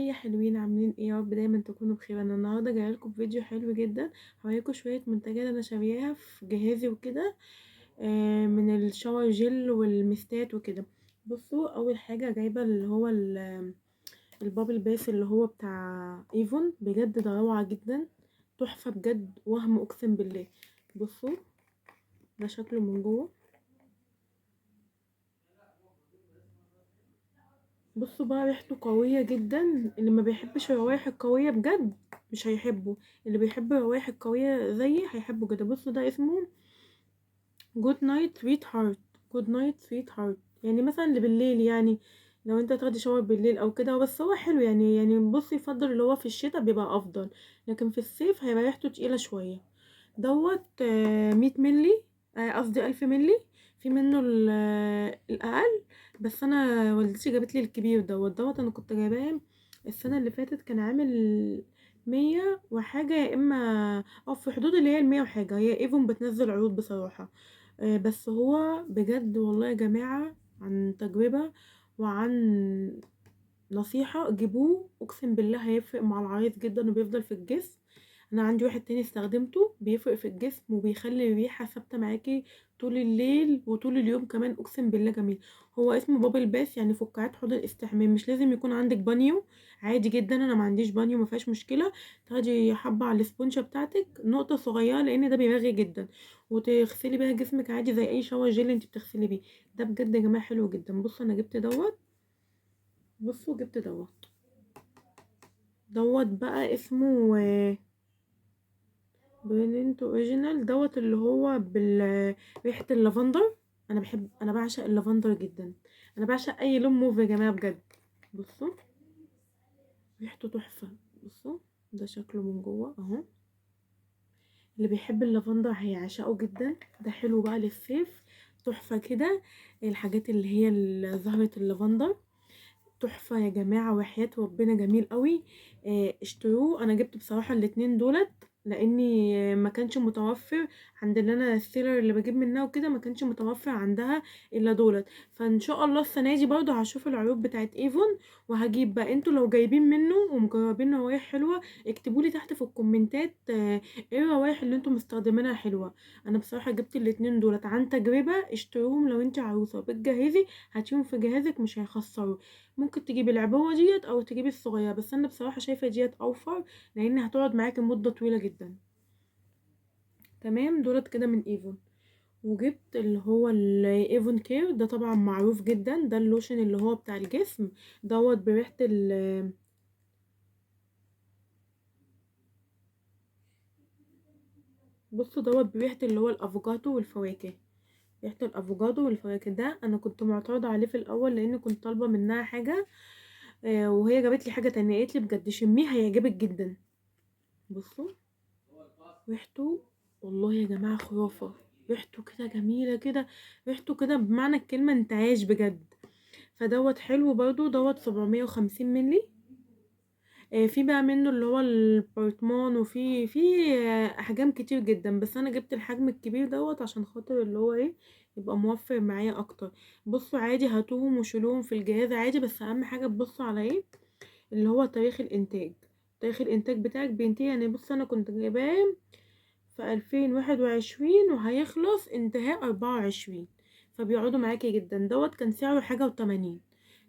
يا حلوين، عاملين ايه؟ يا رب دايما تكونوا بخير. انا النهارده جايه لكم بفيديو حلو جدا. هوريكم شويه منتجات انا شارياها في جهازي وكده. من الشاور جل والمستات وكده. بصوا، اول حاجه جايبه اللي هو البابل باس اللي هو بتاع ايفون. بجد ده روعه جدا، تحفه بجد، وهم اقسم بالله. بصوا، ده شكله من جوه. بصوا بقى، ريحته قوية جدا. اللي ما بيحبش الروايح القوية بجد مش هيحبه. اللي بيحب الروايح القوية زيي هيحبه كده. بصوا، ده اسمه جود نايت سويت هارت. جود نايت سويت هارت، يعني مثلا اللي بالليل، يعني لو انت تاخدي شاور بالليل او كده. بس هو حلو يعني بصي، يفضل اللي هو في الشتاء بيبقى افضل، لكن في الصيف هيبقى ريحته تقيلة شوية. دوت 100 ملي، قصدي 1000 ملي. في منه الأقل، بس أنا والدتي جابتلي الكبير. دوت أنا كنت جايباه السنة اللي فاتت، كان عامل 100 وحاجة، يا إما في حدود اللي هي 100 وحاجة. هي ايفون بتنزل عروض بصراحة. بس هو بجد والله يا جماعة، عن تجربة وعن نصيحة، جيبوه اقسم بالله هيفرق مع العريض جدا وبيفضل في الجسم. انا عندي واحد تاني استخدمته، بيفرق في الجسم وبيخلي الريحة ثابتة معاكي طول الليل وطول اليوم كمان، اقسم بالله جميل. هو اسمه بابل باث، يعني فكاهات حوض الاستحمام. مش لازم يكون عندك بانيو، عادي جدا. انا ما عنديش بانيو، ما فيهاش مشكلة. تاخدي حبة على الاسبونجة بتاعتك، نقطة صغيرة، لان ده بيرغي جدا، وتغسلي بيها جسمك عادي زي اي شاور جيل انت بتغسلي بيه. ده بجد يا جماعة حلو جدا. بصوا انا جبت دوت. بصوا جبت دوت بقى اسمه برينت اوريجينال. دوت اللي هو ريحة اللافندر. انا بعشق اللافندر جدا. انا بعشق اي لون موف يا جماعة بجد. بصوا، ريحته تحفة. بصوا، ده شكله من جوه اهو. اللي بيحب اللافندر هيعشقه جدا. ده حلو بقى للصيف، تحفة كده. الحاجات اللي هي زهرة اللافندر تحفة يا جماعة، وحياة ربنا جميل قوي. اشتروه. انا جبت بصراحة الاتنين دولت، لاني ما كانش متوفر عند اللي انا السيلر اللي بجيب منها وكده، ما كانش متوفر عندها الا دولت. فان شاء الله السنة دي برضه هشوف العروض بتاعت ايفون وهجيب بقى. انتوا لو جايبين منه ومجربين روايح حلوة، اكتبولي تحت في الكومنتات ايه الروايح اللي انتوا مستخدمينها حلوة. انا بصراحة جبت الاتنين دولت عن تجربة. اشتروهم لو انت عروسة بتجهزي، هاتيهم في جهازك مش هيخسروا. ممكن تجيبي العبوة ديت او تجيبي الصغيرة، بس انا بصراحة شايفة ديت اوفر، لان هتقعد معاكي مدة طويلة جدا. تمام، دولت كده من ايفون. وجبت اللي هو الايفون كير. ده طبعا معروف جدا، ده اللوشن اللي هو بتاع الجسم. دوت بريحة بصوا، دوت بريحة اللي هو الافوكادو والفواكه. ريحة الافوكادو والفواكه ده انا كنت معترضة عليه في الاول، لان كنت طالبة منها حاجة وهي جابت لي حاجة تانية. قالت لي بجد شميه هيعجبك جدا. بصوا ريحته، والله يا جماعة خرافة. ريحته كده جميلة كده، ريحته كده بمعنى الكلمة انتعاش بجد. فدوت حلو برضو. دوت 750 ملي. في بقى منه اللي هو البرطمان، وفي احجام كتير جدا، بس انا جبت الحجم الكبير دوت عشان خاطر اللي هو ايه، يبقى موفر معايا اكتر. بصوا عادي، هاتوهم وشيلوهم في الجهاز عادي، بس اهم حاجة تبصوا على ايه، اللي هو تاريخ الانتاج. تاريخ الانتاج بتاعك بينتهي. يعني بص، انا كنت جايباه في 2021 وهيخلص انتهاء 24، فبيقعدوا معاكي جدا. دوت كان سعره حاجة و80.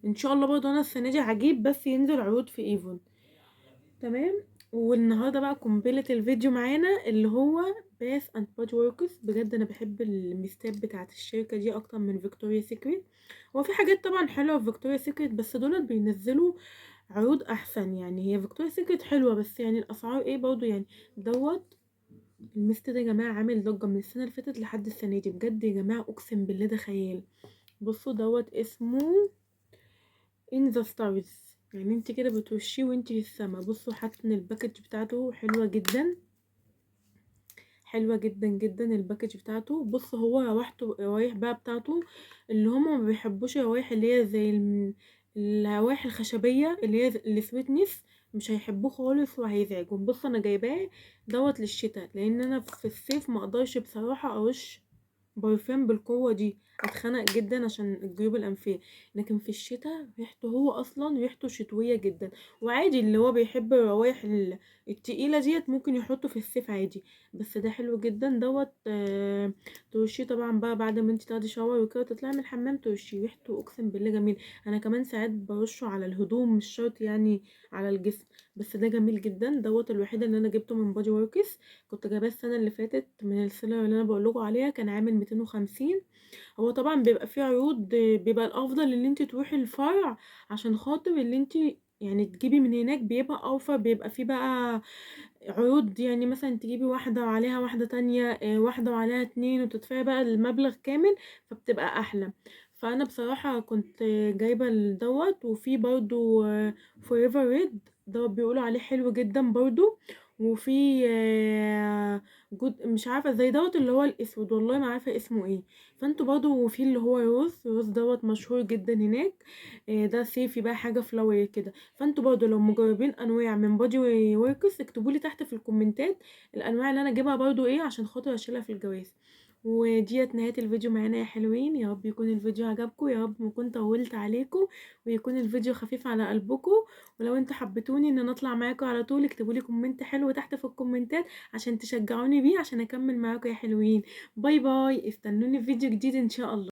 ان شاء الله برضه انا السنة دي هجيب، بس ينزل عروض في ايفون. تمام. والنهارده بقى قنبلة الفيديو معانا اللي هو باث اند بودي وركس. بجد انا بحب الميستات بتاعت الشركة دي اكتر من فيكتوريا سيكريت. هو في حاجات طبعا حلوة في فيكتوريا سيكريت، بس دول بينزلوا عروض احسن. يعني هي فيكتوريا سيكريت حلوة، بس يعني الاسعار ايه برضه يعني. دوت الميست ده يا جماعة عامل ضجة من السنة اللي فاتت لحد السنة دي. بجد يا جماعة اقسم بالله ده خيال. بصوا دوت اسمه in the stars، يعني انت كده بتوشيه وانت في السما. بصوا حتى ان الباكج بتاعته حلوة جدا، حلوة جدا جدا الباكج بتاعته. بص، هو روايح بقى بتاعته اللي هما ما بيحبوش الروايح اللي هي زي الروايح الخشبية اللي هي السويتنس، مش هيحبوه خالص وهيزعجهم. بص انا جايباه دوت للشتاء، لان انا في الصيف ما اقدرش بصراحة ارش برفان بالقوة دي اتخنق جدا عشان الجيوب الأنفية. لكن في الشتاء ريحته هو أصلا ريحته شتوية جدا، وعادي اللي هو بيحب الروايح التقيلة ديت ممكن يحطه في الصيف عادي. بس ده حلو جدا دوت. ترشيه طبعا بقى بعد ما انت تاخدي شاور وكده تطلعي من الحمام ترشيه، ريحته اقسم بالله جميل. انا كمان ساعات برشه على الهدوم، مش شرط يعني على الجسم. بس ده جميل جدا دوت. الوحيد اللي انا جبته من بادي وركس، كنت جايباه السنه اللي فاتت من السيلر اللي انا بقولكوا عليها، كان عامل 250. هو طبعا بيبقى فيه عروض، بيبقى الافضل ان انت تروحي الفرع عشان خاطر اللي انت يعني تجيبي من هناك بيبقى اوفر، بيبقى فيه بقى عروض، يعني مثلا تجيبي واحدة وعليها واحدة تانية، واحدة وعليها اتنين وتدفعي بقى المبلغ كامل، فبتبقى احلى. فانا بصراحة كنت جايبة دوت. وفي برضو فوريفر ريد دوت بيقولوا عليه حلو جدا برضو. وفي جود مش عارفة زي دوت اللي هو الاسود، والله ما عارفة اسمه ايه. فانتوا برضو، وفي اللي هو روز دوت مشهور جدا هناك. ده صيفي بقى، حاجة فلاوري كده. فانتوا برضو لو مجربين انواع من بادي وركس اكتبوا لي تحت في الكومنتات الانواع اللي انا اجيبها برضو ايه، عشان خاطر اشيلها في الجواز. وديت نهاية الفيديو معانا يا حلوين. يا رب يكون الفيديو عجبكم، يا رب ما كنت طولت عليكم، ويكون الفيديو خفيف على قلبكم. ولو انتوا حبيتوني ان انا اطلع معاكم على طول اكتبوا لي كومنت حلو تحت في الكومنتات عشان تشجعوني بيه عشان اكمل معاكم يا حلوين. باي باي، استنوني في فيديو جديد ان شاء الله.